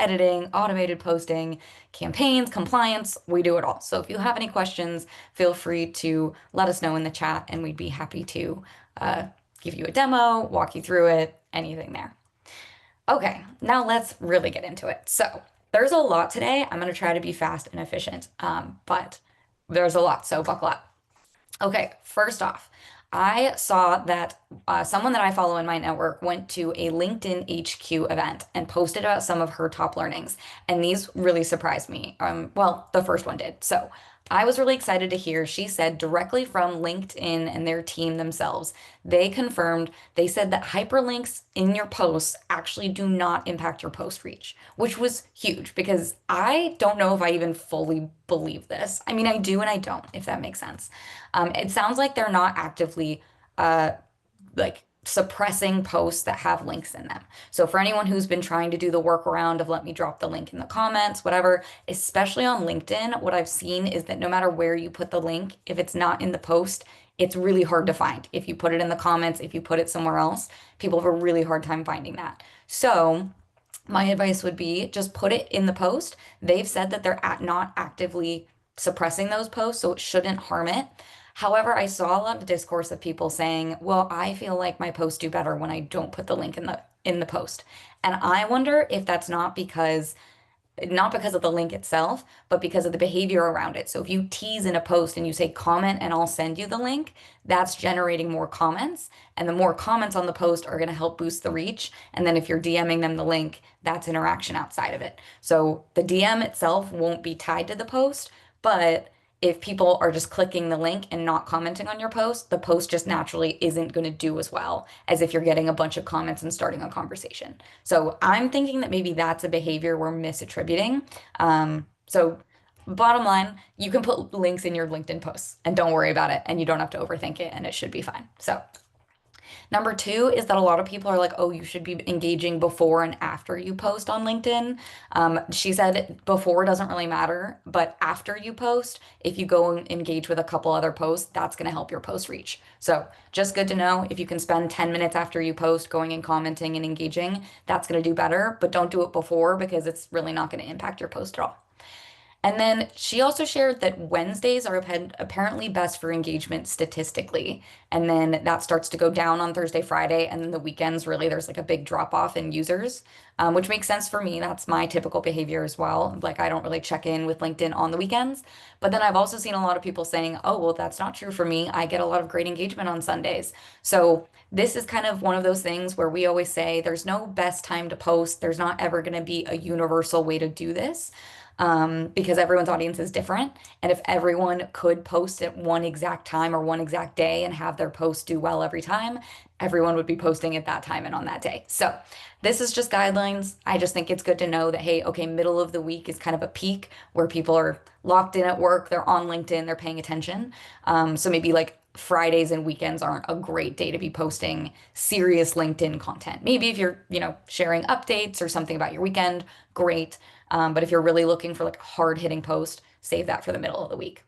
editing, automated posting, campaigns, compliance, we do it all. So if you have any questions, feel free to let us know in the chat and we'd be happy to uh, give you a demo, walk you through it, anything there. Okay, now let's really get into it. So there's a lot today. I'm going to try to be fast and efficient, but there's a lot, so buckle up. Okay, first off, I saw that someone that I follow in my network went to a LinkedIn HQ event and posted about some of her top learnings. And these really surprised me. Well, the first one did. So I was really excited to hear. She said directly from LinkedIn and their team themselves, they confirmed, they said that hyperlinks in your posts actually do not impact your post reach, which was huge because I don't know if I even fully believe this. I mean, I do and I don't, if that makes sense. It sounds like they're not actively uh, like suppressing posts that have links in them. So for anyone who's been trying to do the workaround of let me drop the link in the comments, whatever, especially on LinkedIn, what I've seen is that no matter where you put the link, if it's not in the post, it's really hard to find. If you put it in the comments, if you put it somewhere else, people have a really hard time finding that. So my advice would be just put it in the post. They've said that they're not actively suppressing those posts, so it shouldn't harm it. However, I saw a lot of discourse of people saying, "Well, I feel like my posts do better when I don't put the link in the post." And I wonder if that's not because of the link itself, but because of the behavior around it. So if you tease in a post and you say comment and I'll send you the link, that's generating more comments. And the more comments on the post are going to help boost the reach. And then if you're DMing them the link, that's interaction outside of it. So the DM itself won't be tied to the post, but if people are just clicking the link and not commenting on your post, the post just naturally isn't going to do as well as if you're getting a bunch of comments and starting a conversation. So I'm thinking that maybe that's a behavior we're misattributing. So bottom line, you can put links in your LinkedIn posts and don't worry about it and you don't have to overthink it and it should be fine. So number two is that a lot of people are like, oh, you should be engaging before and after you post on LinkedIn. She said before doesn't really matter, but after you post, if you go and engage with a couple other posts, that's going to help your post reach. So just good to know if you can spend 10 minutes after you post going and commenting and engaging, that's going to do better, but don't do it before because it's really not going to impact your post at all. And then she also shared that Wednesdays are apparently best for engagement statistically. And then that starts to go down on Thursday, Friday, and then the weekends, really, there's like a big drop off in users, which makes sense for me. That's my typical behavior as well. Like, I don't really check in with LinkedIn on the weekends. But then I've also seen a lot of people saying, oh, well, that's not true for me. I get a lot of great engagement on Sundays. So this is kind of one of those things where we always say there's no best time to post. There's not ever going to be a universal way to do this because everyone's audience is different. And if everyone could post at one exact time or one exact day and have their post do well every time, everyone would be posting at that time and on that day. So this is just guidelines. I just think it's good to know that, hey, okay, middle of the week is kind of a peak where people are locked in at work, they're on LinkedIn, they're paying attention. So maybe like Fridays and weekends aren't a great day to be posting serious LinkedIn content. Maybe if you're, sharing updates or something about your weekend, great. But if you're really looking for like a hard hitting post, save that for the middle of the week.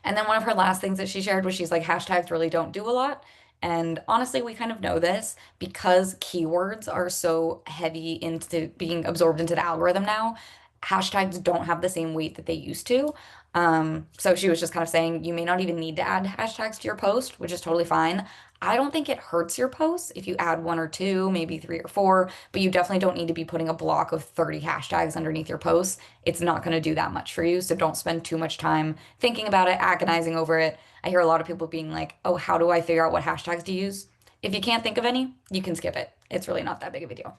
And then one of her last things that she shared was she's like, hashtags really don't do a lot. And honestly, we kind of know this because keywords are so heavy into being absorbed into the algorithm now. Hashtags don't have the same weight that they used to. So she was just kind of saying you may not even need to add hashtags to your post, which is totally fine. I don't think it hurts your posts if you add one or two, maybe three or four, but you definitely don't need to be putting a block of 30 hashtags underneath your posts. It's not going to do that much for you. So don't spend too much time thinking about it, agonizing over it. I hear a lot of people being like, oh, how do I figure out what hashtags to use? If you can't think of any, you can skip it. It's really not that big of a deal.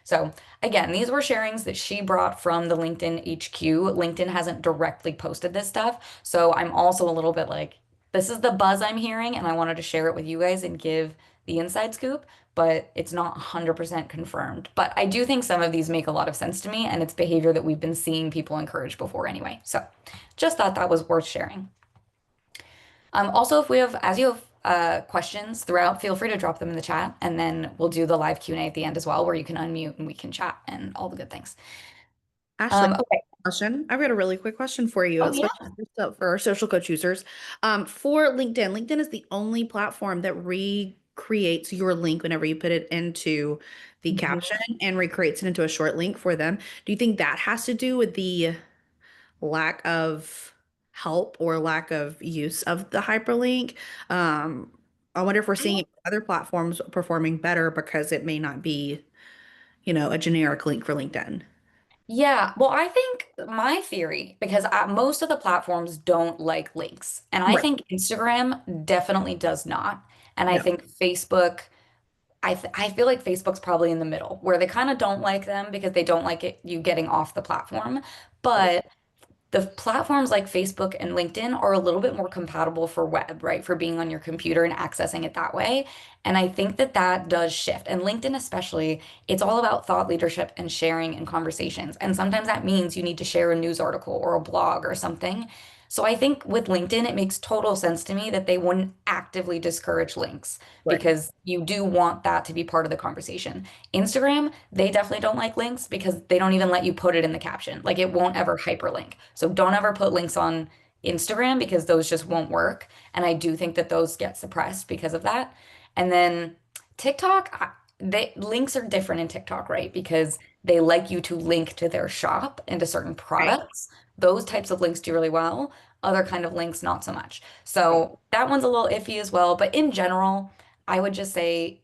So again, these were sharings that she brought from the LinkedIn HQ. LinkedIn hasn't directly posted this stuff. So I'm also a little bit like, this is the buzz I'm hearing, and I wanted to share it with you guys and give the inside scoop, but it's not 100% confirmed. But I do think some of these make a lot of sense to me, and it's behavior that we've been seeing people encourage before anyway. So just thought that was worth sharing. Also, if we have, as you have questions throughout, feel free to drop them in the chat, and then we'll do the live Q&A at the end as well, where you can unmute and we can chat and all the good things. Ashley, Okay. question. I've got a really quick question for you, Oh, yeah. especially for our social coach users. For LinkedIn, LinkedIn is the only platform that recreates your link whenever you put it into the caption and recreates it into a short link for them. Do you think that has to do with the lack of help or lack of use of the hyperlink? Um, I wonder if we're seeing other platforms performing better because it may not be, a generic link for LinkedIn. Yeah, well, I think my theory, because most of the platforms don't like links, and I Right. think Instagram definitely does not, and I No. think Facebook, I feel like Facebook's probably in the middle, where they kind of don't like them because they don't like you getting off the platform, but the platforms like Facebook and LinkedIn are a little bit more compatible for web, right? For being on your computer and accessing it that way. And I think that that does shift. And LinkedIn, especially, it's all about thought leadership and sharing and conversations. And sometimes that means you need to share a news article or a blog or something. So I think with LinkedIn, it makes total sense to me that they wouldn't actively discourage links Right. because you do want that to be part of the conversation. Instagram, they definitely don't like links because they don't even let you put it in the caption. Like it won't ever hyperlink. So don't ever put links on Instagram because those just won't work. And I do think that those get suppressed because of that. And then TikTok, they links are different in TikTok, right? Because they like you to link to their shop and to certain Right. products. Those types of links do really well. Other kind of links, not so much. Right. So that one's a little iffy as well. But in general, I would just say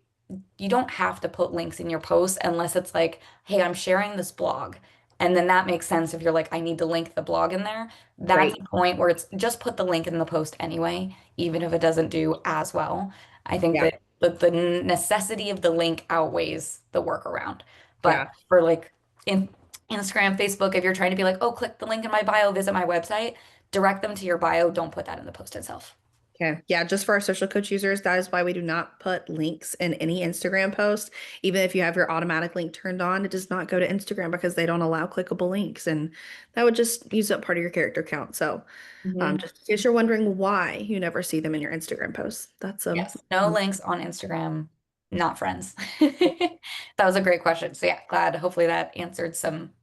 you don't have to put links in your posts unless it's like, hey, I'm sharing this blog. And then that makes sense if you're like, I need to link the blog in there. That's Right. the point where it's just put the link in the post anyway, even if it doesn't do as well. I think Yeah. that the necessity of the link outweighs the workaround. Yeah. But for like in Instagram, Facebook, if you're trying to be like, oh, click the link in my bio, visit my website, direct them to your bio. Don't put that in the post itself. Okay. Yeah, just for our social coach users, that is why we do not put links in any Instagram post. Even if you have your automatic link turned on, it does not go to Instagram because they don't allow clickable links. And that would just use up part of your character count. So Mhm. just in case you're wondering why you never see them in your Instagram posts, that's Yes, no links on Instagram, not friends. That was a great question. So yeah, glad hopefully that answered some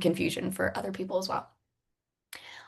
confusion for other people as well.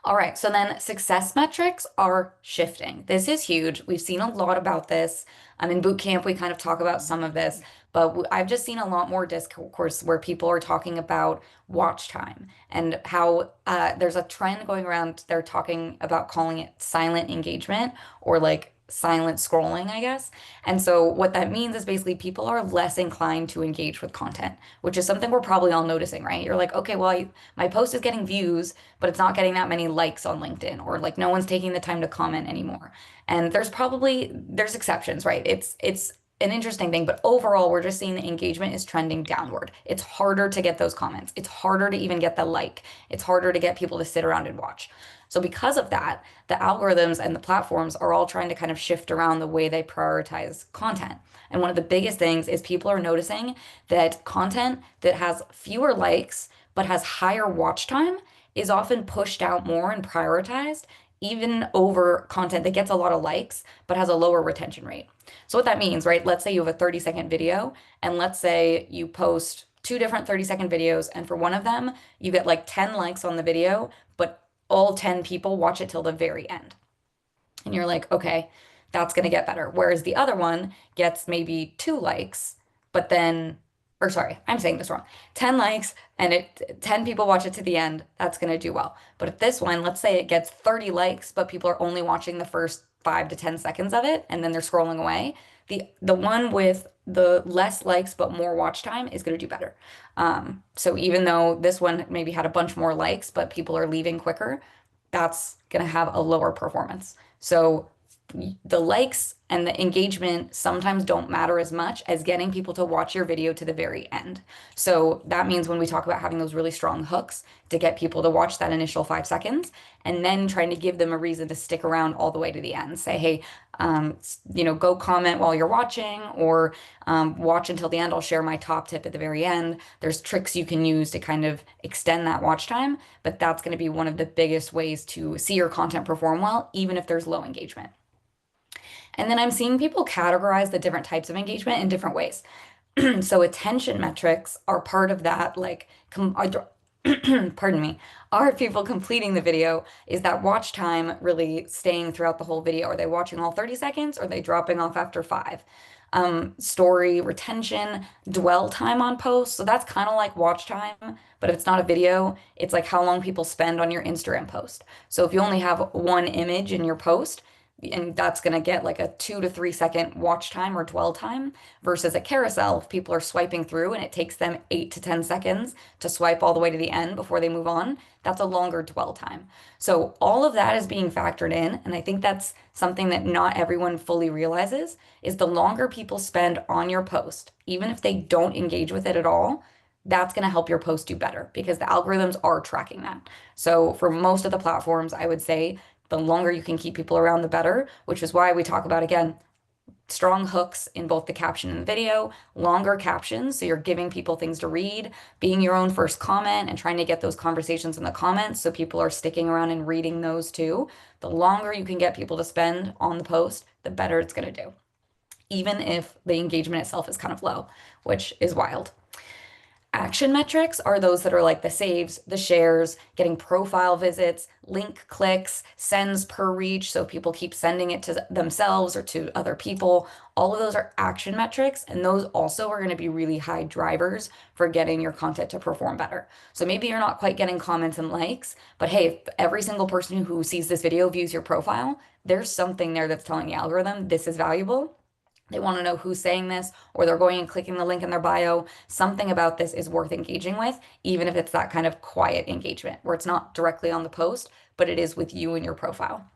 All right, so then success metrics are shifting. This is huge. We've seen a lot about this. In boot camp, we kind of talk about some of this, but I've just seen a lot more discourse where people are talking about watch time and how there's a trend going around. They're talking about calling it silent engagement or like silent scrolling, I guess. And so what that means is basically people are less inclined to engage with content, which is something we're probably all noticing, right? You're like, okay, well, my post is getting views but it's not getting that many likes on LinkedIn or like no one's taking the time to comment anymore. And there's exceptions, right? It's an interesting thing, but overall we're just seeing the engagement is trending downward. It's harder to get those comments. It's harder to even get the like. It's harder to get people to sit around and watch. So because of that, the algorithms and the platforms are all trying to kind of shift around the way they prioritize content. And one of the biggest things is people are noticing that content that has fewer likes but has higher watch time is often pushed out more and prioritized, even over content that gets a lot of likes but has a lower retention rate. So, what that means, right? Let's say you have a 30-second video, and let's say you post two different 30-second videos, and for one of them, you get like 10 likes on the video, but all 10 people watch it till the very end and you're like, okay, that's going to get better. Whereas the other one gets maybe 2 likes, but then, or sorry, I'm saying this wrong. 10 likes and 10 people watch it to the end, that's going to do well. But if this one, let's say it gets 30 likes, but people are only watching the first 5 to 10 seconds of it and then they're scrolling away, the one with the less likes but more watch time is going to do better. So even though this one maybe had a bunch more likes, but people are leaving quicker, that's going to have a lower performance. So the likes and the engagement sometimes don't matter as much as getting people to watch your video to the very end. So that means when we talk about having those really strong hooks to get people to watch that initial 5 seconds and then trying to give them a reason to stick around all the way to the end. Say, hey, go comment while you're watching or watch until the end. I'll share my top tip at the very end. There's tricks you can use to kind of extend that watch time, but that's going to be one of the biggest ways to see your content perform well, even if there's low engagement. And then I'm seeing people categorize the different types of engagement in different ways. So attention metrics are part of that, like, pardon me, are people completing the video? Is that watch time really staying throughout the whole video? Are they watching all 30 seconds? Or are they dropping off after 5? story retention, dwell time on posts. So that's kind of like watch time, but if it's not a video, it's like how long people spend on your Instagram post. So if you only have one image in your post, and that's going to get like a 2 to 3 second watch time or dwell time versus a carousel. If people are swiping through and it takes them 8 to 10 seconds to swipe all the way to the end before they move on, that's a longer dwell time. So all of that is being factored in. And I think that's something that not everyone fully realizes is the longer people spend on your post, even if they don't engage with it at all, that's going to help your post do better because the algorithms are tracking that. So for most of the platforms, I would say the longer you can keep people around, the better, which is why we talk about, again, strong hooks in both the caption and the video, longer captions. So you're giving people things to read, being your own first comment and trying to get those conversations in the comments so people are sticking around and reading those too. The longer you can get people to spend on the post, the better it's going to do, even if the engagement itself is kind of low, which is wild. Action metrics are those that are like the saves, the shares, getting profile visits, link clicks, sends per reach. So people keep sending it to themselves or to other people. All of those are action metrics. And those also are going to be really high drivers for getting your content to perform better. So maybe you're not quite getting comments and likes, but hey, if every single person who sees this video views your profile, there's something there that's telling the algorithm this is valuable. They want to know who's saying this, or they're going and clicking the link in their bio. Something about this is worth engaging with, even if it's that kind of quiet engagement where it's not directly on the post, but it is with you and your profile.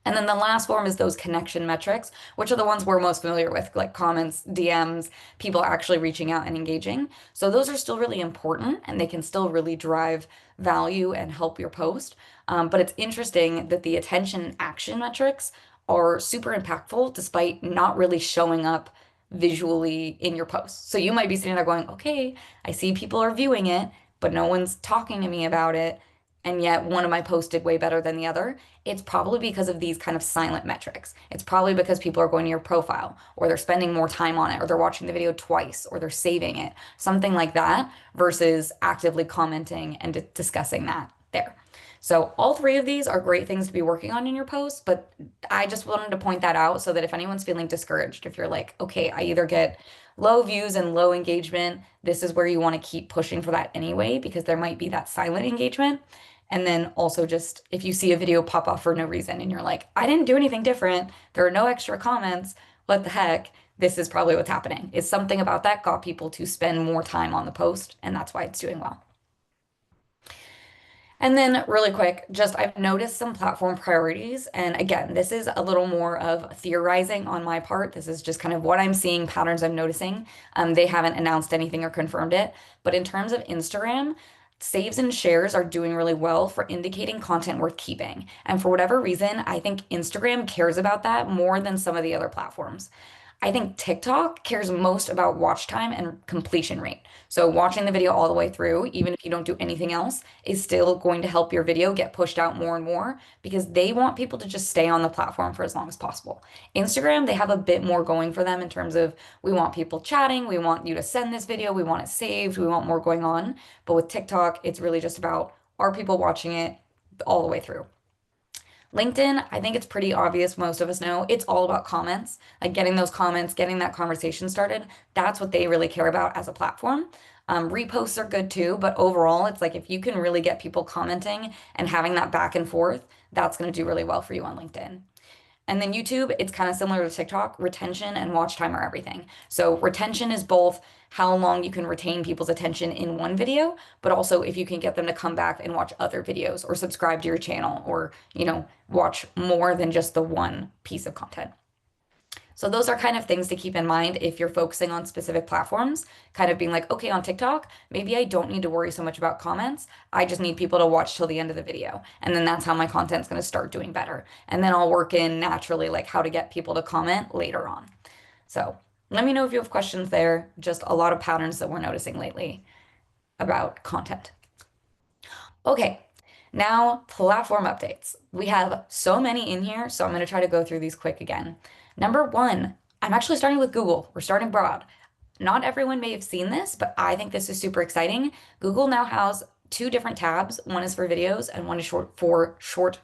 And then the last form is those connection metrics, which are the ones we're most familiar with, like comments, DMs, people actually reaching out and engaging. So those are still really important and they can still really drive value and help your post. But it's interesting that the attention and action metrics are super impactful despite not really showing up visually in your post. So you might be sitting there going, okay, I see people are viewing it, but no one's talking to me about it. And yet one of my posts did way better than the other. It's probably because of these kind of silent metrics. It's probably because people are going to your profile or they're spending more time on it or they're watching the video twice or they're saving it, something like that, versus actively commenting and discussing that there. So all three of these are great things to be working on in your posts, but I just wanted to point that out so that if anyone's feeling discouraged, if you're like, okay, I either get low views and low engagement, this is where you want to keep pushing for that anyway, because there might be that silent engagement. And then also just if you see a video pop off for no reason and you're like, I didn't do anything different, there are no extra comments, what the heck? This is probably what's happening. Is something about that got people to spend more time on the post, and that's why it's doing well. And then, really quick, just I've noticed some platform priorities. And again, this is a little more of theorizing on my part. This is just kind of what I'm seeing, patterns I'm noticing. They haven't announced anything or confirmed it. But in terms of Instagram, saves and shares are doing really well for indicating content worth keeping. And for whatever reason, I think Instagram cares about that more than some of the other platforms. I think TikTok cares most about watch time and completion rate. So watching the video all the way through, even if you don't do anything else, is still going to help your video get pushed out more and more because they want people to just stay on the platform for as long as possible. Instagram, they have a bit more going for them in terms of we want people chatting, we want you to send this video, we want it saved, we want more going on. But with TikTok, it's really just about are people watching it all the way through. LinkedIn, I think it's pretty obvious. Most of us know it's all about comments, like getting those comments, getting that conversation started. That's what they really care about as a platform. Reposts are good too, but overall, it's like if you can really get people commenting and having that back and forth, that's going to do really well for you on LinkedIn. And then YouTube, it's kind of similar to TikTok. Retention and watch time are everything. So retention is both how long you can retain people's attention in one video, but also if you can get them to come back and watch other videos or subscribe to your channel or, watch more than just the one piece of content. So those are kind of things to keep in mind if you're focusing on specific platforms, kind of being like, okay, on TikTok, maybe I don't need to worry so much about comments. I just need people to watch till the end of the video. And then that's how my content's going to start doing better. And then I'll work in naturally like how to get people to comment later on. So let me know if you have questions there. Just a lot of patterns that we're noticing lately about content. Okay, now platform updates. We have so many in here, so I'm going to try to go through these quick again. Number one, I'm actually starting with Google. We're starting broad. Not everyone may have seen this, but I think this is super exciting. Google now has two different tabs. One is for videos and one is short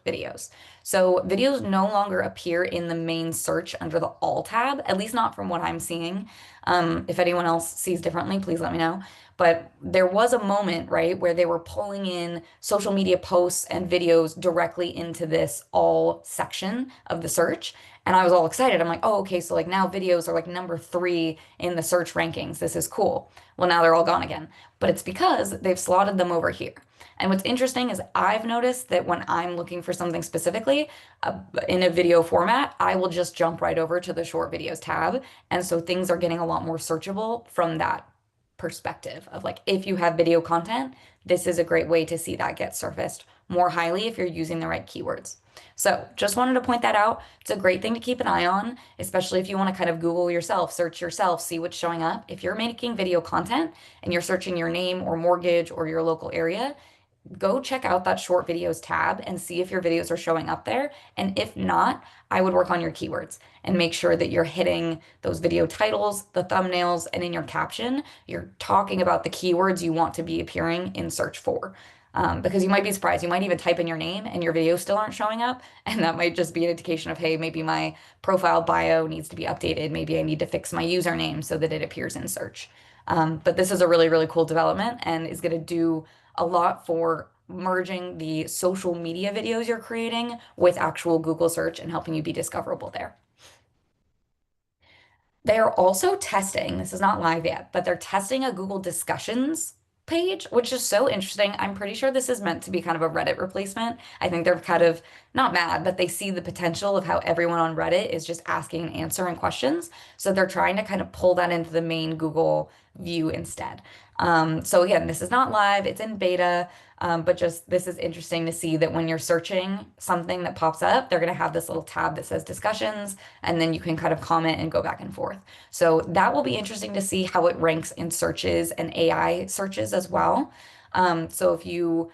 videos. So videos no longer appear in the main search under the all tab, at least not from what I'm seeing. If anyone else sees differently, please let me know. But there was a moment, right, where they were pulling in social media posts and videos directly into this all section of the search. And I was all excited. I'm like, oh, okay, so like now videos are like number 3 in the search rankings. This is cool. Well, now they're all gone again. But it's because they've slotted them over here. And what's interesting is I've noticed that when I'm looking for something specifically in a video format, I will just jump right over to the short videos tab. And so things are getting a lot more searchable from that perspective of like, if you have video content, this is a great way to see that get surfaced more highly if you're using the right keywords. So just wanted to point that out. It's a great thing to keep an eye on, especially if you want to kind of Google yourself, search yourself, see what's showing up. If you're making video content and you're searching your name or mortgage or your local area, go check out that short videos tab and see if your videos are showing up there. And if not, I would work on your keywords and make sure that you're hitting those video titles, the thumbnails, and in your caption, you're talking about the keywords you want to be appearing in search for. Because you might be surprised. You might even type in your name and your videos still aren't showing up. And that might just be an indication of, hey, maybe my profile bio needs to be updated. Maybe I need to fix my username so that it appears in search. But this is a really, really cool development and is going to do a lot for merging the social media videos you're creating with actual Google search and helping you be discoverable there. They are also testing, this is not live yet, but they're testing a Google discussions page, which is so interesting. I'm pretty sure this is meant to be kind of a Reddit replacement. I think they're kind of not mad, but they see the potential of how everyone on Reddit is just asking and answering questions. So they're trying to kind of pull that into the main Google view instead. So again, this is not live, it's in beta, but just this is interesting to see that when you're searching something that pops up, they're going to have this little tab that says discussions, and then you can kind of comment and go back and forth. So that will be interesting to see how it ranks in searches and AI searches as well. So if you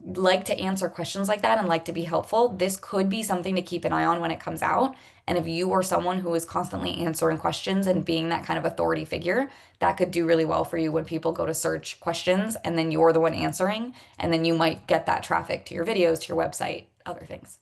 like to answer questions like that and like to be helpful, this could be something to keep an eye on when it comes out. And if you are someone who is constantly answering questions and being that kind of authority figure, that could do really well for you when people go to search questions and then you're the one answering, and then you might get that traffic to your videos, to your website, other things.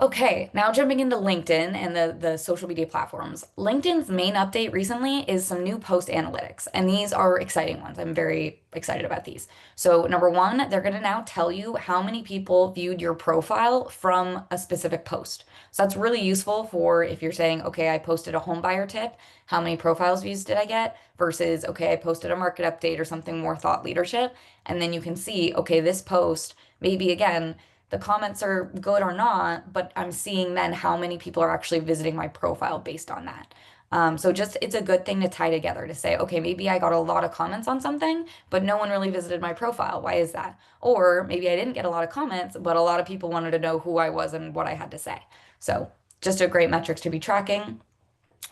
Okay, now jumping into LinkedIn and the social media platforms. LinkedIn's main update recently is some new post analytics, and these are exciting ones. I'm very excited about these. So, number one, they're going to now tell you how many people viewed your profile from a specific post. So, that's really useful for if you're saying, okay, I posted a home buyer tip, how many profiles views did I get? Versus, okay, I posted a market update or something more thought leadership. And then you can see, okay, this post, maybe again, the comments are good or not, but I'm seeing then how many people are actually visiting my profile based on that. So just it's a good thing to tie together to say, okay, maybe I got a lot of comments on something, but no one really visited my profile. Why is that? Or maybe I didn't get a lot of comments, but a lot of people wanted to know who I was and what I had to say. So just a great metrics to be tracking.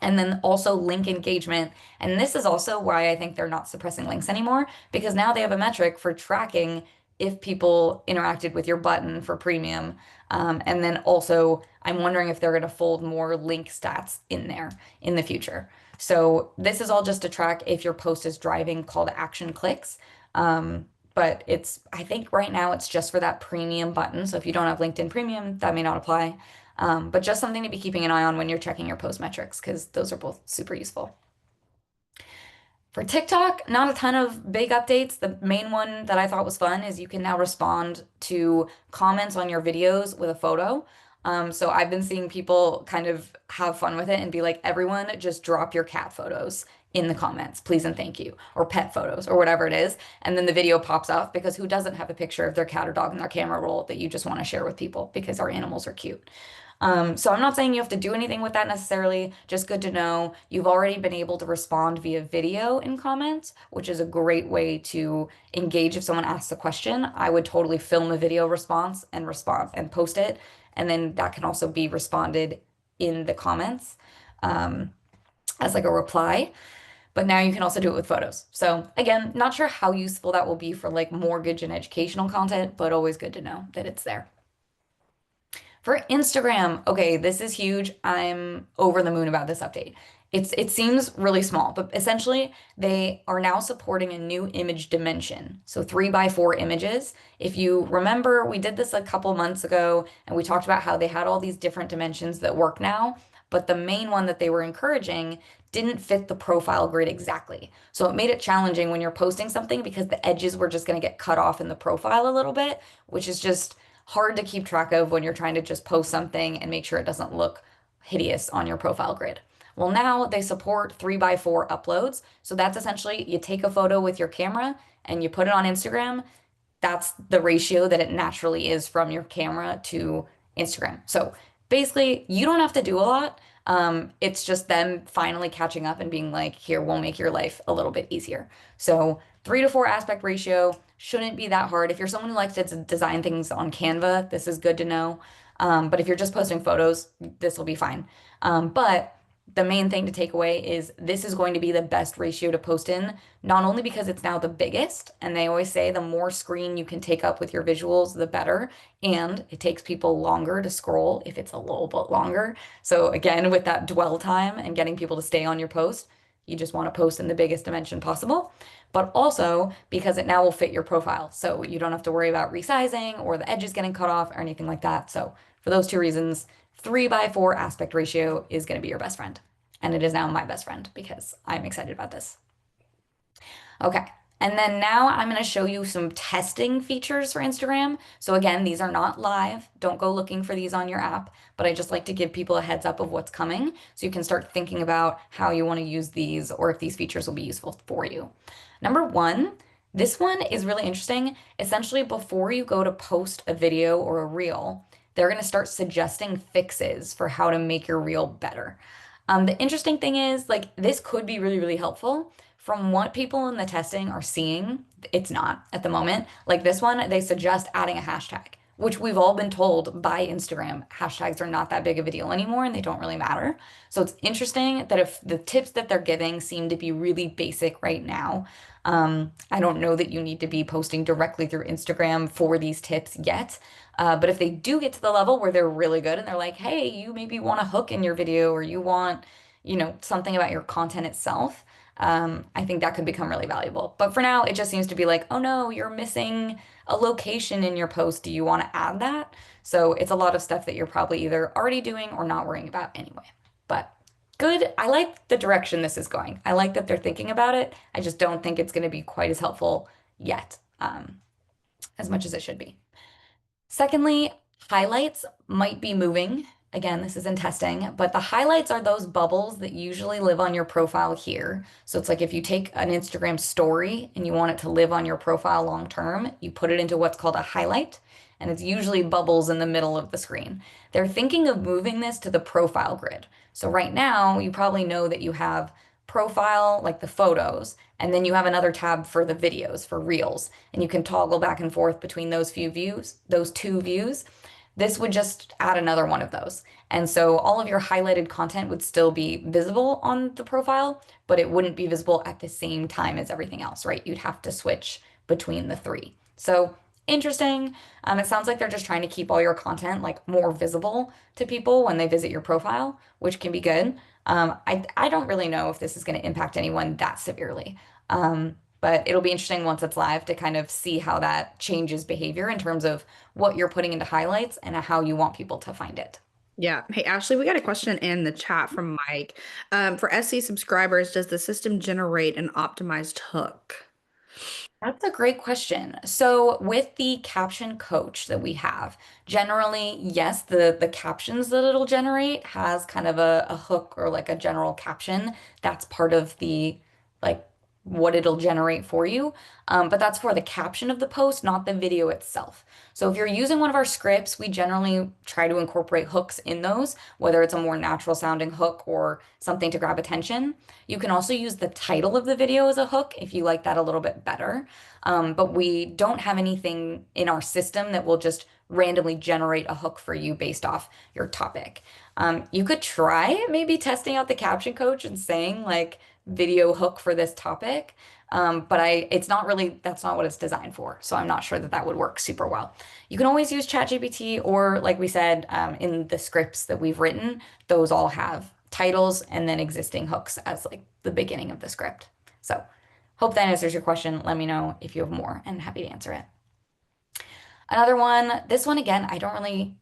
And then also link engagement. And this is also why I think they're not suppressing links anymore, because now they have a metric for tracking if people interacted with your button for premium. And then also, I'm wondering if they're going to fold more link stats in there in the future. So this is all just to track if your post is driving call to action clicks. But I think right now it's just for that premium button. So if you don't have LinkedIn Premium, that may not apply. But just something to be keeping an eye on when you're checking your post metrics, because those are both super useful. For TikTok, not a ton of big updates. The main one that I thought was fun is you can now respond to comments on your videos with a photo. So I've been seeing people kind of have fun with it and be like, everyone, just drop your cat photos in the comments, please and thank you, or pet photos, or whatever it is. And then the video pops up because who doesn't have a picture of their cat or dog in their camera roll that you just want to share with people because our animals are cute. So I'm not saying you have to do anything with that necessarily, just good to know. You've already been able to respond via video in comments, which is a great way to engage if someone asks a question. I would totally film a video response and respond and post it, and then that can also be responded in the comments as like a reply. But now you can also do it with photos. So again, not sure how useful that will be for like mortgage and educational content, but always good to know that it's there. For Instagram, okay, this is huge. I'm over the moon about this update. it seems really small, but essentially they are now supporting a new image dimension. So 3 by 4 images. If you remember, we did this a couple months ago and we talked about how they had all these different dimensions that work now, but the main one that they were encouraging didn't fit the profile grid exactly. So it made it challenging when you're posting something because the edges were just going to get cut off in the profile a little bit, which is just hard to keep track of when you're trying to just post something and make sure it doesn't look hideous on your profile grid. Well, now they support 3 by 4 uploads. So that's essentially you take a photo with your camera and you put it on Instagram. That's the ratio that it naturally is from your camera to Instagram. So basically, you don't have to do a lot. It's just them finally catching up and being like, here, we'll make your life a little bit easier. So 3 to 4 aspect ratio shouldn't be that hard. If you're someone who likes to design things on Canva, this is good to know. But if you're just posting photos, this will be fine. But the main thing to take away is this is going to be the best ratio to post in, not only because it's now the biggest, and they always say the more screen you can take up with your visuals, the better. And it takes people longer to scroll if it's a little bit longer. So again, with that dwell time and getting people to stay on your post, you just want to post in the biggest dimension possible. But also because it now will fit your profile. So you don't have to worry about resizing or the edges getting cut off or anything like that. So for those 2 reasons, 3 by 4 aspect ratio is going to be your best friend. And it is now my best friend because I'm excited about this. Okay. And then now I'm going to show you some testing features for Instagram. So again, these are not live. Don't go looking for these on your app, but I just like to give people a heads up of what's coming so you can start thinking about how you want to use these or if these features will be useful for you. Number one, this one is really interesting. Essentially, before you go to post a video or a reel, they're going to start suggesting fixes for how to make your reel better. The interesting thing is, like, this could be really, really helpful. From what people in the testing are seeing, it's not at the moment. Like this one, they suggest adding a hashtag, which we've all been told by Instagram, hashtags are not that big of a deal anymore and they don't really matter. So it's interesting that if the tips that they're giving seem to be really basic right now, I don't know that you need to be posting directly through Instagram for these tips yet. But if they do get to the level where they're really good and they're like, hey, you maybe want a hook in your video or you want, something about your content itself, I think that could become really valuable. But for now, it just seems to be like, oh no, you're missing a location in your post. Do you want to add that? So it's a lot of stuff that you're probably either already doing or not worrying about anyway. But good. I like the direction this is going. I like that they're thinking about it. I just don't think it's going to be quite as helpful yet, as much as it should be. Secondly, highlights might be moving. Again, this is in testing, but the highlights are those bubbles that usually live on your profile here. So it's like if you take an Instagram story and you want it to live on your profile long term, you put it into what's called a highlight, and it's usually bubbles in the middle of the screen. They're thinking of moving this to the profile grid. So right now, you probably know that you have profile, like the photos, and then you have another tab for the videos, for reels, and you can toggle back and forth between those few views, those two views. This would just add another one of those. And so all of your highlighted content would still be visible on the profile, but it wouldn't be visible at the same time as everything else, right? You'd have to switch between the three. So interesting. It sounds like they're just trying to keep all your content like more visible to people when they visit your profile, which can be good. I don't really know if this is going to impact anyone that severely. But it'll be interesting once it's live to kind of see how that changes behavior in terms of what you're putting into highlights and how you want people to find it. Yeah. Hey, Ashley, we got a question in the chat from Mike. For SC subscribers, does the system generate an optimized hook? That's a great question. So with the caption coach that we have, generally, yes, the captions that it'll generate has kind of a hook or like a general caption. That's part of the like what it'll generate for you. But that's for the caption of the post, not the video itself. So if you're using one of our scripts, we generally try to incorporate hooks in those, whether it's a more natural sounding hook or something to grab attention. You can also use the title of the video as a hook if you like that a little bit better. But we don't have anything in our system that will just randomly generate a hook for you based off your topic. You could try maybe testing out the caption coach and saying like video hook for this topic. But it's not really, that's not what it's designed for. So I'm not sure that that would work super well. You can always use ChatGPT or like we said, in the scripts that we've written, those all have titles and then existing hooks as like the beginning of the script. So hope that answers your question. Let me know if you have more and happy to answer it. Another one, this one again, I don't really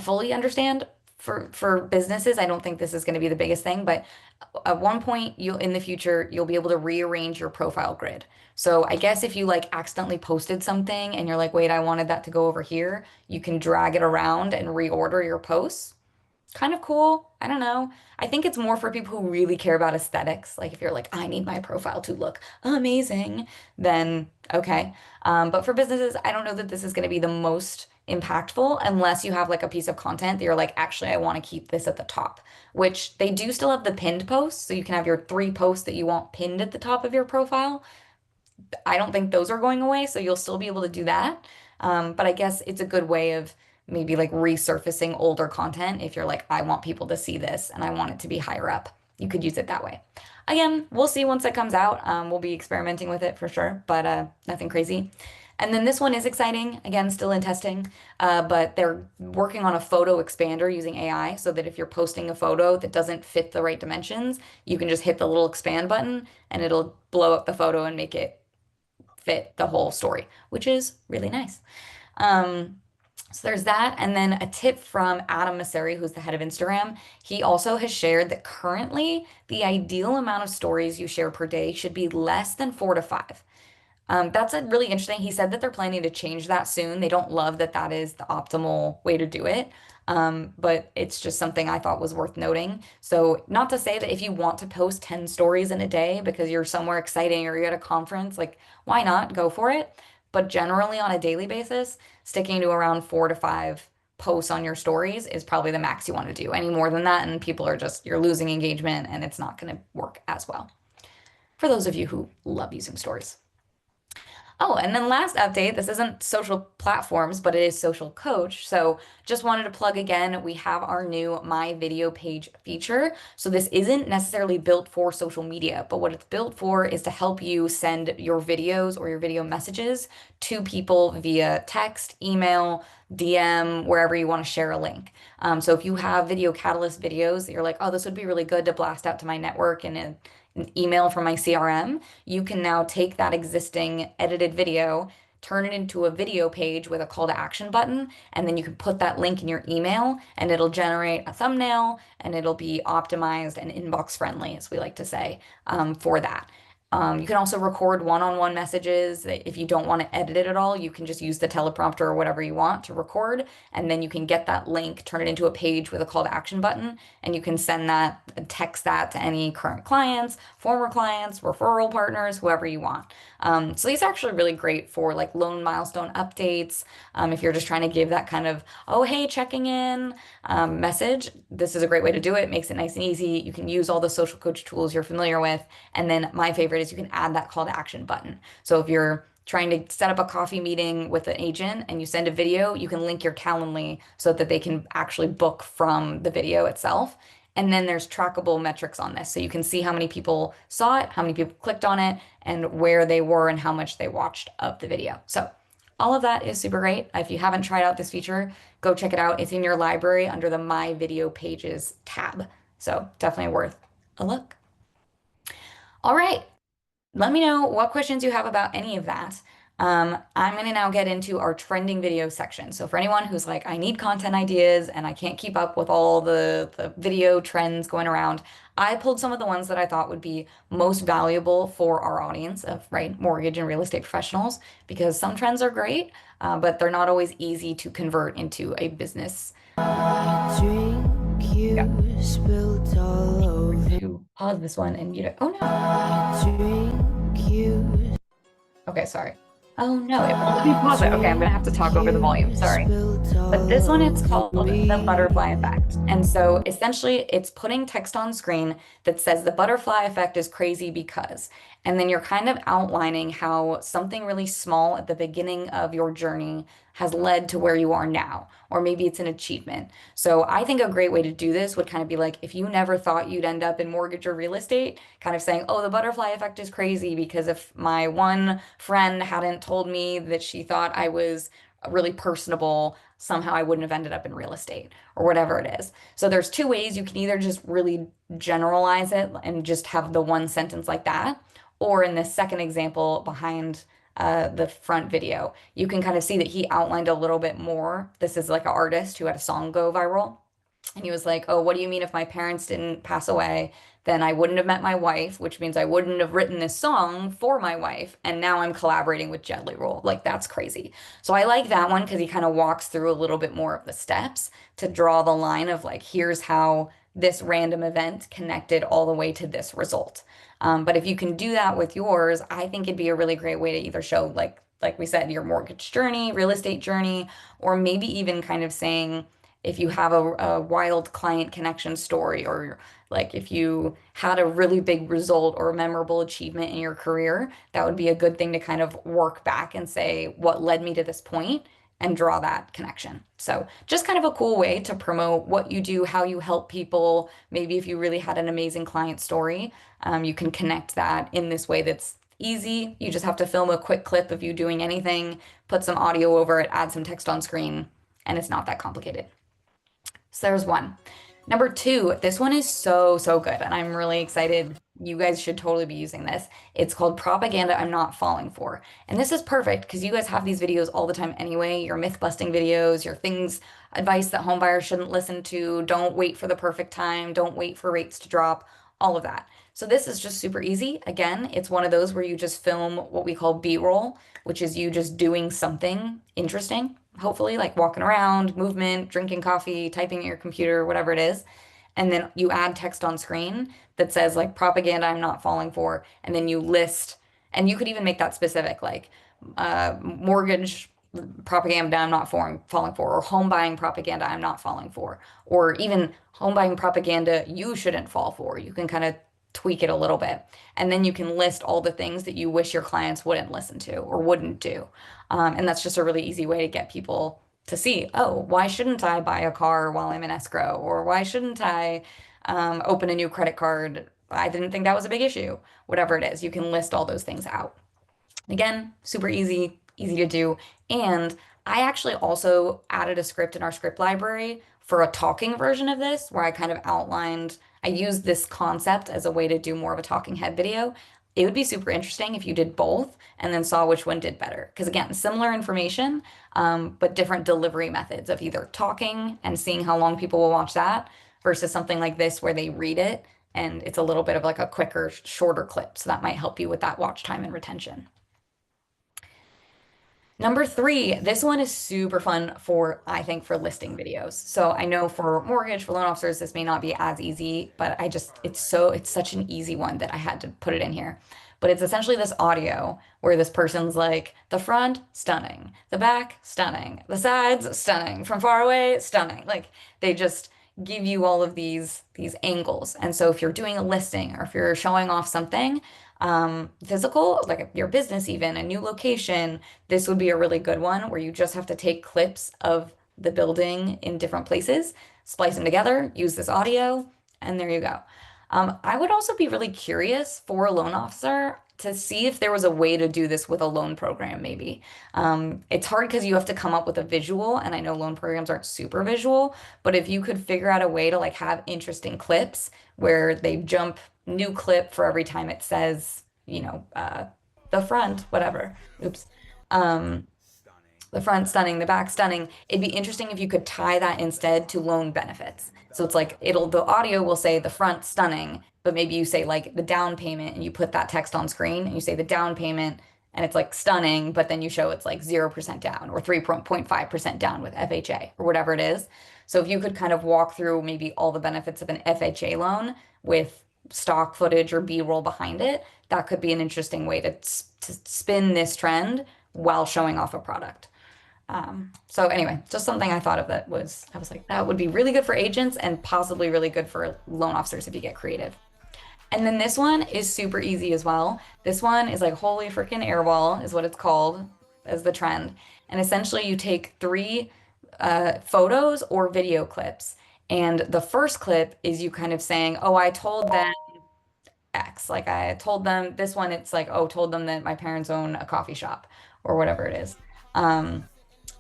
fully understand for businesses. I don't think this is going to be the biggest thing, but at one point you'll in the future you'll be able to rearrange your profile grid. So I guess if you like accidentally posted something and you're like, wait, I wanted that to go over here, you can drag it around and reorder your posts. Kind of cool. I don't know. I think it's more for people who really care about aesthetics. Like if you're like, I need my profile to look amazing, then okay. But for businesses, I don't know that this is going to be the most impactful unless you have like a piece of content that you're like, actually, I want to keep this at the top, which they do still have the pinned posts. So you can have your 3 posts that you want pinned at the top of your profile. I don't think those are going away, so you'll still be able to do that. But I guess it's a good way of maybe like resurfacing older content if you're like, I want people to see this and I want it to be higher up. You could use it that way. Again, we'll see once it comes out. We'll be experimenting with it for sure, but nothing crazy. And then this one is exciting. Again, still in testing, but they're working on a photo expander using AI so that if you're posting a photo that doesn't fit the right dimensions, you can just hit the little expand button and it'll blow up the photo and make it fit the whole story, which is really nice. Um, so there's that. And then a tip from Adam Mosseri, who's the head of Instagram. He also has shared that currently the ideal amount of stories you share per day should be less than 4 to 5. That's a really interesting. He said that they're planning to change that soon. They don't love that that is the optimal way to do it. But it's just something I thought was worth noting. So, not to say that if you want to post 10 stories in a day because you're somewhere exciting or you're at a conference, like, why not go for it? But generally, on a daily basis, sticking to around 4 to 5 posts on your stories is probably the max you want to do. Any more than that, and people are just, you're losing engagement and it's not going to work as well. For those of you who love using stories. Oh, and then last update, this isn't social platforms, but it is social coach. So just wanted to plug again, we have our new My Video Page feature. So this isn't necessarily built for social media, but what it's built for is to help you send your videos or your video messages to people via text, email, DM, wherever you want to share a link. So if you have Video Catalyst videos that you're like, oh, this would be really good to blast out to my network and an email from my CRM, you can now take that existing edited video, turn it into a video page with a call to action button, and then you can put that link in your email and it'll generate a thumbnail and it'll be optimized and inbox friendly, as we like to say, for that. You can also record one-on-one messages. If you don't want to edit it at all, you can just use the teleprompter or whatever you want to record, and then you can get that link, turn it into a page with a call to action button, and you can send that, text that to any current clients, former clients, referral partners, whoever you want. So these are actually really great for like loan milestone updates. If you're just trying to give that kind of, oh, hey, checking in message, this is a great way to do it. It makes it nice and easy. You can use all the social coach tools you're familiar with. And then my favorite is you can add that call to action button. So if you're trying to set up a coffee meeting with an agent and you send a video, you can link your Calendly so that they can actually book from the video itself. And then there's trackable metrics on this. So you can see how many people saw it, how many people clicked on it, and where they were and how much they watched of the video. So all of that is super great. If you haven't tried out this feature, go check it out. It's in your library under the My Video Pages tab. So definitely worth a look. All right. Let me know what questions you have about any of that. I'm going to now get into our trending video section. So for anyone who's like, I need content ideas and I can't keep up with all the video trends going around, I pulled some of the ones that I thought would be most valuable for our audience of, right, mortgage and real estate professionals, because some trends are great, but they're not always easy to convert into a business. Drink you spilled all over. To pause this one and mute it. Oh no. Drink you. Okay, sorry. Oh no, it won't let me pause it. Okay, I'm gonna have to talk over the volume. Sorry. But this one, it's called the butterfly effect. And so essentially, it's putting text on screen that says the butterfly effect is crazy because, and then you're kind of outlining how something really small at the beginning of your journey has led to where you are now, or maybe it's an achievement. So I think a great way to do this would kind of be like if you never thought you'd end up in mortgage or real estate, kind of saying, oh, the butterfly effect is crazy because if my one friend hadn't told me that she thought I was really personable, somehow I wouldn't have ended up in real estate or whatever it is. So there's two ways. You can either just really generalize it and just have the one sentence like that, or in this second example behind the front video, you can kind of see that he outlined a little bit more. This is like an artist who had a song go viral. And he was like, "Oh, what do you mean if my parents didn't pass away, then I wouldn't have met my wife, which means I wouldn't have written this song for my wife. And now I'm collaborating with Jelly Roll. Like, that's crazy." So I like that one because he kind of walks through a little bit more of the steps to draw the line of like, here's how this random event connected all the way to this result. But if you can do that with yours, I think it'd be a really great way to either show like we said, your mortgage journey, real estate journey, or maybe even kind of saying, if you have a wild client connection story, or like if you had a really big result or a memorable achievement in your career, that would be a good thing to kind of work back and say, what led me to this point, and draw that connection. So just kind of a cool way to promote what you do, how you help people. Maybe if you really had an amazing client story, you can connect that in this way that's easy. You just have to film a quick clip of you doing anything, put some audio over it, add some text on screen, and it's not that complicated. So there's one. Number two, this one is so, so good. And I'm really excited. You guys should totally be using this. It's called Propaganda I'm Not Falling For. And this is perfect because you guys have these videos all the time anyway. Your myth busting videos, your things, advice that home buyers shouldn't listen to. Don't wait for the perfect time. Don't wait for rates to drop, all of that. So this is just super easy. Again, it's one of those where you just film what we call B-roll, which is you just doing something interesting, hopefully, like walking around, movement, drinking coffee, typing at your computer, whatever it is. And then you add text on screen that says like propaganda I'm not falling for. And then you list, and you could even make that specific, like mortgage propaganda I'm not falling for, or home buying propaganda I'm not falling for, or even home buying propaganda you shouldn't fall for. You can kind of tweak it a little bit. And then you can list all the things that you wish your clients wouldn't listen to or wouldn't do. And that's just a really easy way to get people to see, oh, why shouldn't I buy a car while I'm in escrow? Or why shouldn't I open a new credit card? I didn't think that was a big issue. Whatever it is, you can list all those things out. Again, super easy, easy to do. And I actually also added a script in our script library for a talking version of this where I kind of outlined, I used this concept as a way to do more of a talking head video. It would be super interesting if you did both and then saw which one did better. Because again, similar information, but different delivery methods of either talking and seeing how long people will watch that versus something like this where they read it and it's a little bit of like a quicker, shorter clip. So that might help you with that watch time and retention. Number three, this one is super fun for, I think, for listing videos. So I know for mortgage, for loan officers, this may not be as easy, but it's such an easy one that I had to put it in here. But it's essentially this audio where this person's like, the front, stunning, the back, stunning, the sides, stunning, from far away, stunning. Like they just give you all of these angles. And so if you're doing a listing or if you're showing off something, physical, like your business, even a new location, this would be a really good one where you just have to take clips of the building in different places, splice them together, use this audio, and there you go. I would also be really curious for a loan officer to see if there was a way to do this with a loan program, maybe. It's hard because you have to come up with a visual, and I know loan programs aren't super visual, but if you could figure out a way to like have interesting clips where they jump new clip for every time it says, the front, whatever. Oops. Um, the front stunning, the back stunning. It'd be interesting if you could tie that instead to loan benefits. So it's like the audio will say the front stunning, but maybe you say like the down payment and you put that text on screen and you say the down payment and it's like stunning, but then you show it's like 0% down or 3.5% down with FHA or whatever it is. So if you could kind of walk through maybe all the benefits of an FHA loan with stock footage or B-roll behind it, that could be an interesting way to spin this trend while showing off a product. So anyway, just something I thought of I was like, that would be really good for agents and possibly really good for loan officers if you get creative. And then this one is super easy as well. This one is like holy freaking airball is what it's called as the trend. And essentially you take three photos or video clips. And the first clip is you kind of saying, oh, I told them X. Like I told them this one, it's like, oh, told them that my parents own a coffee shop or whatever it is.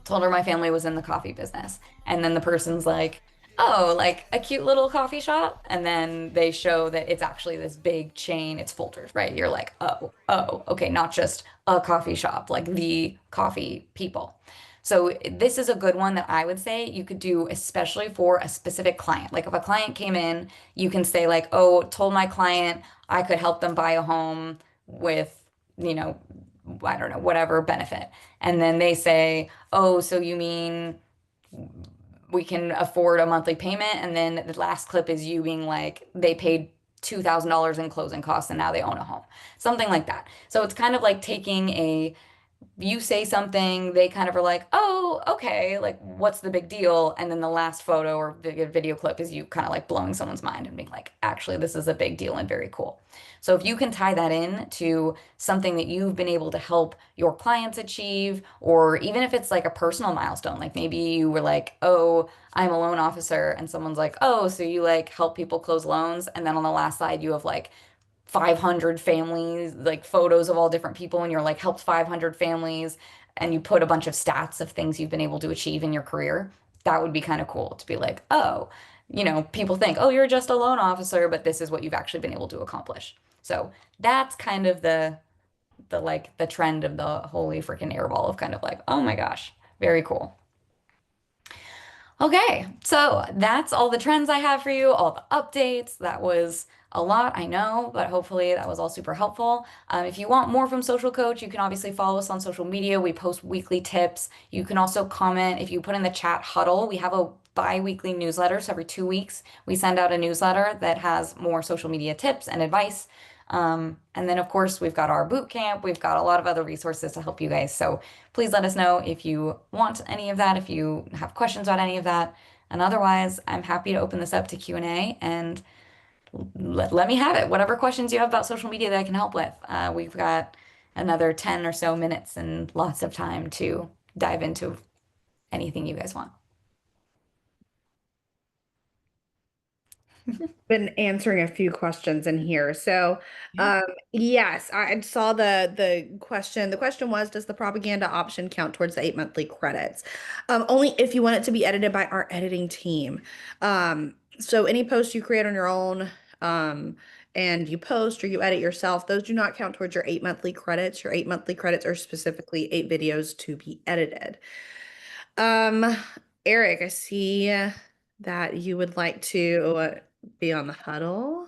Told her my family was in the coffee business. And then the person's like, oh, like a cute little coffee shop. And then they show that it's actually this big chain. It's Folgers, right? You're like, oh, okay, not just a coffee shop, like the coffee people. So this is a good one that I would say you could do, especially for a specific client. Like if a client came in, you can say like, oh, told my client I could help them buy a home with, you know, I don't know, whatever benefit. And then they say, oh, so you mean we can afford a monthly payment? And then the last clip is you being like, they paid $2,000 in closing costs and now they own a home. Something like that. So it's kind of like taking a you say something, they kind of are like, oh, okay, like what's the big deal? And then the last photo or video clip is you kind of like blowing someone's mind and being like, actually, this is a big deal and very cool. So if you can tie that in to something that you've been able to help your clients achieve, or even if it's like a personal milestone, like maybe you were like, oh, I'm a loan officer, and someone's like, oh, so you like help people close loans, and then on the last slide you have like 500 families, like photos of all different people, and you're like helped 500 families, and you put a bunch of stats of things you've been able to achieve in your career. That would be kind of cool to be like, oh, people think, oh, you're just a loan officer, but this is what you've actually been able to accomplish. So that's kind of the like the trend of the holy freaking airball of kind of like, oh my gosh, very cool. Okay, so that's all the trends I have for you, all the updates. That was a lot, I know, but hopefully that was all super helpful. If you want more from Social Coach, you can obviously follow us on social media. We post weekly tips. You can also comment if you put in the chat huddle. We have a bi-weekly newsletter, so every 2 weeks we send out a newsletter that has more social media tips and advice. And then, of course, we've got our boot camp. We've got a lot of other resources to help you guys. So please let us know if you want any of that, if you have questions about any of that. And otherwise, I'm happy to open this up to Q&A and let me have it. Whatever questions you have about social media that I can help with. We've got another 10 or so minutes and lots of time to dive into anything you guys want. Been answering a few questions in here. So, Yeah. yes, I saw the question. The question was, does the propaganda option count towards the 8 monthly credits? Only if you want it to be edited by our editing team. So any post you create on your own, and you post or you edit yourself, those do not count towards your 8 monthly credits. Your 8 monthly credits are specifically 8 videos to be edited. Um, Eric, I see that you would like to be on the huddle.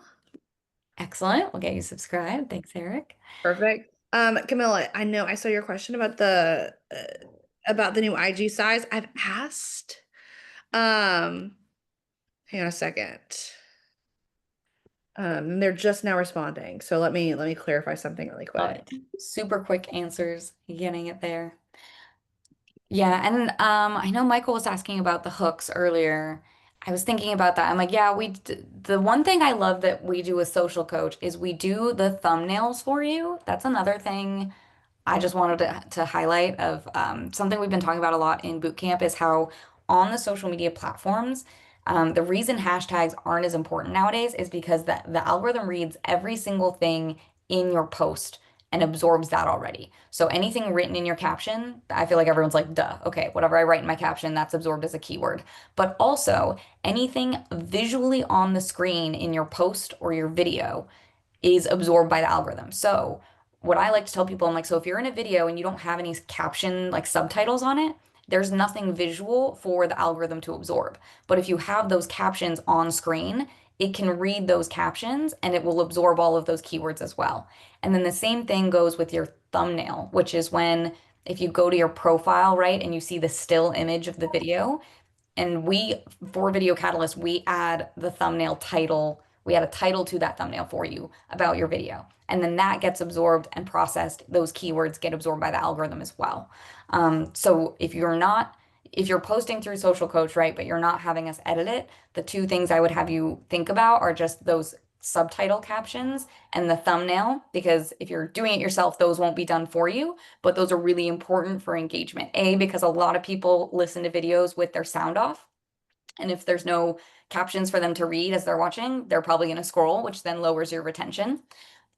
Excellent. We'll get you subscribed. Thanks, Eric. Perfect. Camilla, I know I saw your question about the new IG size. I've asked. Um, Hang on a second. They're just now responding. So let me clarify something really Love quick. it. Super quick answers. Getting it there. Yeah, and I know Michael was asking about the hooks earlier. I was thinking about that. I'm like, yeah, the one thing I love that we do with Social Coach is we do the thumbnails for you. That's another thing I just wanted to highlight of something we've been talking about a lot in boot camp is how on the social media platforms, the reason hashtags aren't as important nowadays is because the algorithm reads every single thing in your post and absorbs that already. So anything written in your caption, I feel like everyone's like, duh, okay, whatever I write in my caption, that's absorbed as a keyword. But also anything visually on the screen in your post or your video is absorbed by the algorithm. So what I like to tell people, I'm like, so if you're in a video and you don't have any caption like subtitles on it, there's nothing visual for the algorithm to absorb. But if you have those captions on screen, it can read those captions and it will absorb all of those keywords as well. And then the same thing goes with your thumbnail, which is when if you go to your profile, right, and you see the still image of the video, and for Video Catalyst, we add the thumbnail title. We add a title to that thumbnail for you about your video. And then that gets absorbed and processed. Those keywords get absorbed by the algorithm as well. So if you're posting through Social Coach, right, but you're not having us edit it, the two things I would have you think about are just those subtitle captions and the thumbnail, because if you're doing it yourself, those won't be done for you, but those are really important for engagement. A, because a lot of people listen to videos with their sound off. And if there's no captions for them to read as they're watching, they're probably going to scroll, which then lowers your retention.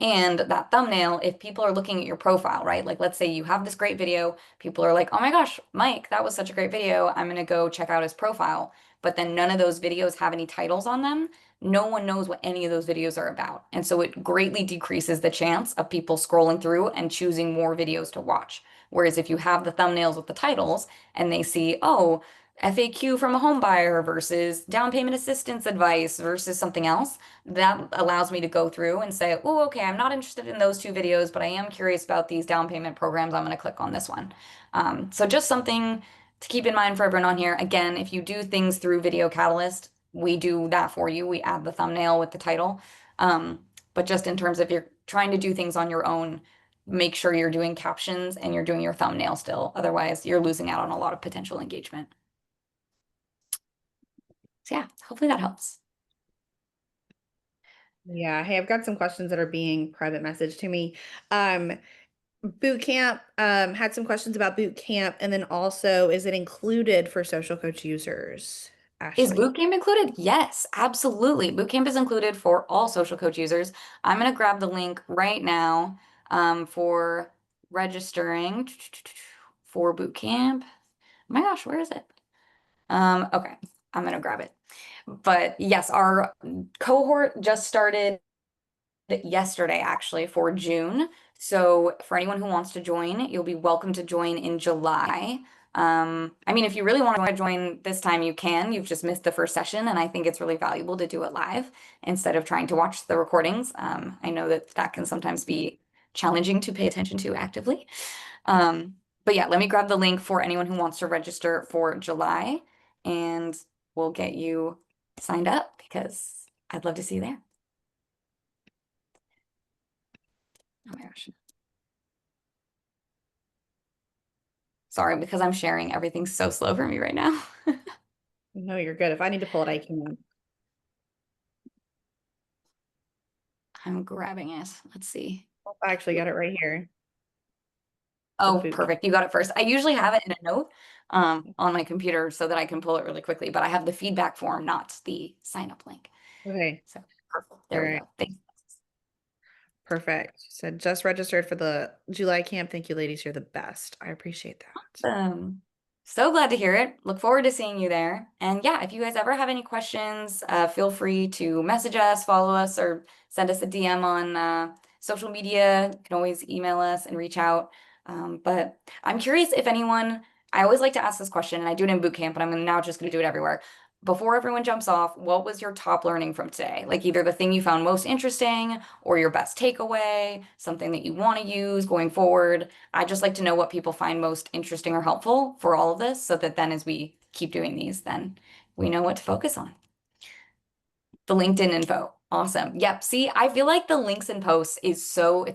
And that thumbnail, if people are looking at your profile, right? Like, let's say you have this great video, people are like, oh my gosh, Mike, that was such a great video. I'm going to go check out his profile. But then none of those videos have any titles on them. No one knows what any of those videos are about. And so it greatly decreases the chance of people scrolling through and choosing more videos to watch. Whereas if you have the thumbnails with the titles and they see, oh, FAQ from a home buyer versus down payment assistance advice versus something else, that allows me to go through and say, oh, okay, I'm not interested in those two videos, but I am curious about these down payment programs. I'm going to click on this one. So just something to keep in mind for everyone on here. Again, if you do things through Video Catalyst, we do that for you. We add the thumbnail with the title. But just in terms of you're trying to do things on your own, make sure you're doing captions and you're doing your thumbnail still. Otherwise, you're losing out on a lot of potential engagement. So yeah, hopefully that helps. Yeah. Hey, I've got some questions that are being private messaged to me. Um, Boot camp, had some questions about boot camp, and then also, is it included for social coach users? Is Ashley. bootcamp included? Yes, absolutely. Bootcamp is included for all social coach users. I'm going to grab the link right now for registering for bootcamp. Oh my gosh, where is it? Okay, I'm going to grab it. But yes, our cohort just started yesterday actually for June. So for anyone who wants to join, you'll be welcome to join in July. I mean, if you really want to join this time, you can. You've just missed the first session, and I think it's really valuable to do it live instead of trying to watch the recordings. I know that that can sometimes be challenging to pay attention to actively. But yeah, let me grab the link for anyone who wants to register for July, and we'll get you signed up because I'd love to see you there. Oh my gosh. Sorry, because I'm sharing, everything's so slow for me right now. No, you're good. If I need to pull it, I can. I'm grabbing it. Let's see. I actually got it right here for the Oh, boot camp. perfect. You got it first. I usually have it in a note on my computer so that I can pull it really quickly, but I have the feedback form, not the sign up link. Okay. So perfect. All There we right. go. Thanks. Perfect. So just registered for the July camp. Thank you, ladies. You're the best. I appreciate that. So glad to hear it. Look forward to seeing you there. And yeah, if you guys ever have any questions, feel free to message us, follow us, or send us a DM on social media. You can always email us and reach out. But I'm curious if anyone, I always like to ask this question, and I do it in boot camp, but I'm now just going to do it everywhere. Before everyone jumps off, what was your top learning from today? Like either the thing you found most interesting or your best takeaway, something that you want to use going forward. I just like to know what people find most interesting or helpful for all of this so that then as we keep doing these, then we know what to focus on. The LinkedIn info. Awesome. Yep. See, I feel like the links and posts it's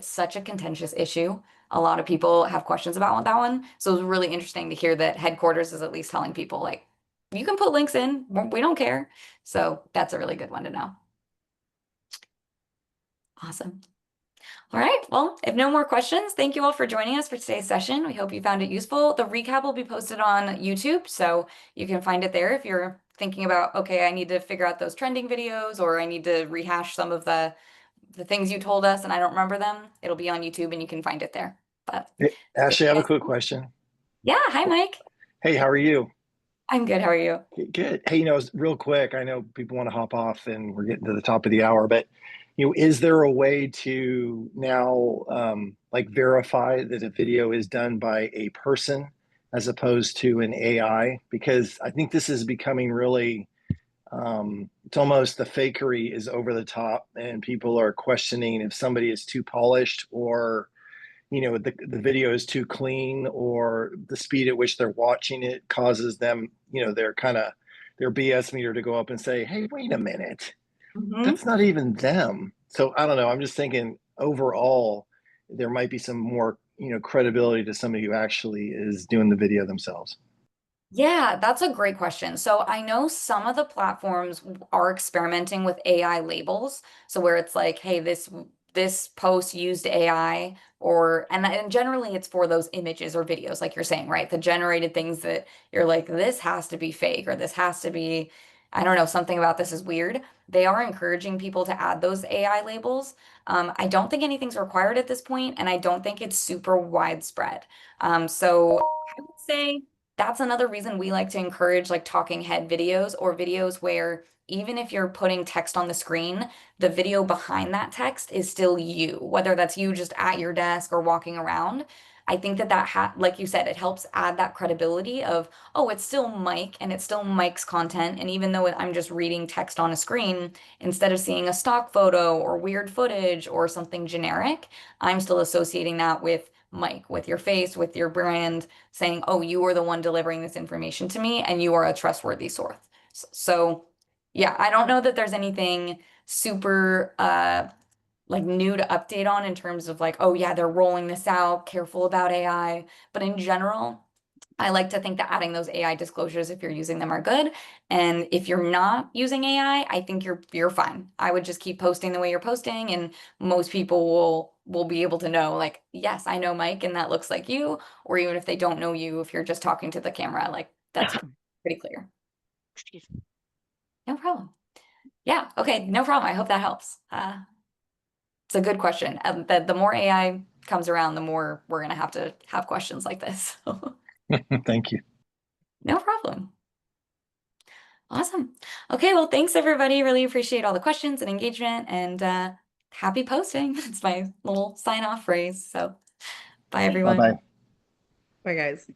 such a contentious issue. A lot of people have questions about that one. So it was really interesting to hear that headquarters is at least telling people like, you can put links in, we don't care. So that's a really good one to know. Awesome. All right. Well, if no more questions, thank you all for joining us for today's session. We hope you found it useful. The recap will be posted on YouTube, so you can find it there if you're thinking about, okay, I need to figure out those trending videos or I need to rehash some of the things you told us and I don't remember them. It'll be on YouTube and you can find it there. But Hey, thank Ashley, I you have a guys. quick question. Yeah, hi Mike. Hey, how are you? I'm good. How are you? Good. Hey, real quick, I know people want to hop off and we're getting to the top of the hour, but is there a way to now like verify that a video is done by a person as opposed to an AI? Because I think this is becoming really, it's almost the fakery is over the top and people are questioning if somebody is too polished or the video is too clean or the speed at which they're watching it causes them their BS meter to go up and say, hey, wait a minute, Hmm. that's not even them. So I don't know, I'm just thinking overall there might be some more credibility to somebody who actually is doing the video themselves. Yeah, that's a great question. So I know some of the platforms are experimenting with AI labels. So where it's like, hey, this post used AI and generally it's for those images or videos, like you're saying, right? The generated things that you're like, this has to be fake or this has to be I don't know, something about this is weird. They are encouraging people to add those AI labels. I don't think anything's required at this point, and I don't think it's super widespread. So I would say that's another reason we like to encourage like talking head videos or videos where even if you're putting text on the screen, the video behind that text is still you, whether that's you just at your desk or walking around. I think that like you said, it helps add that credibility of, oh, it's still Mike and it's still Mike's content. And even though I'm just reading text on a screen, instead of seeing a stock photo or weird footage or something generic, I'm still associating that with Mike, with your face, with your brand, saying, oh, you are the one delivering this information to me and you are a trustworthy source. So, yeah, I don't know that there's anything super like new to update on in terms of like, oh yeah, they're rolling this out, careful about AI. But in general, I like to think that adding those AI disclosures if you're using them are good. And if you're not using AI, I think you're fine. I would just keep posting the way you're posting and most people will be able to know like, yes, I know Mike and that looks like you, or even if they don't know you, if you're just talking to the camera, like that's pretty clear. Excuse No problem. Yeah, okay, no problem. I hope that helps. It's a good question. The more AI comes around, the more we're gonna have to have questions like this. Thank you. No problem. Awesome. Okay, well, thanks everybody. Really appreciate all the questions and engagement and happy posting. It's my little sign off phrase. So bye me. everyone. Bye bye. Bye, guys.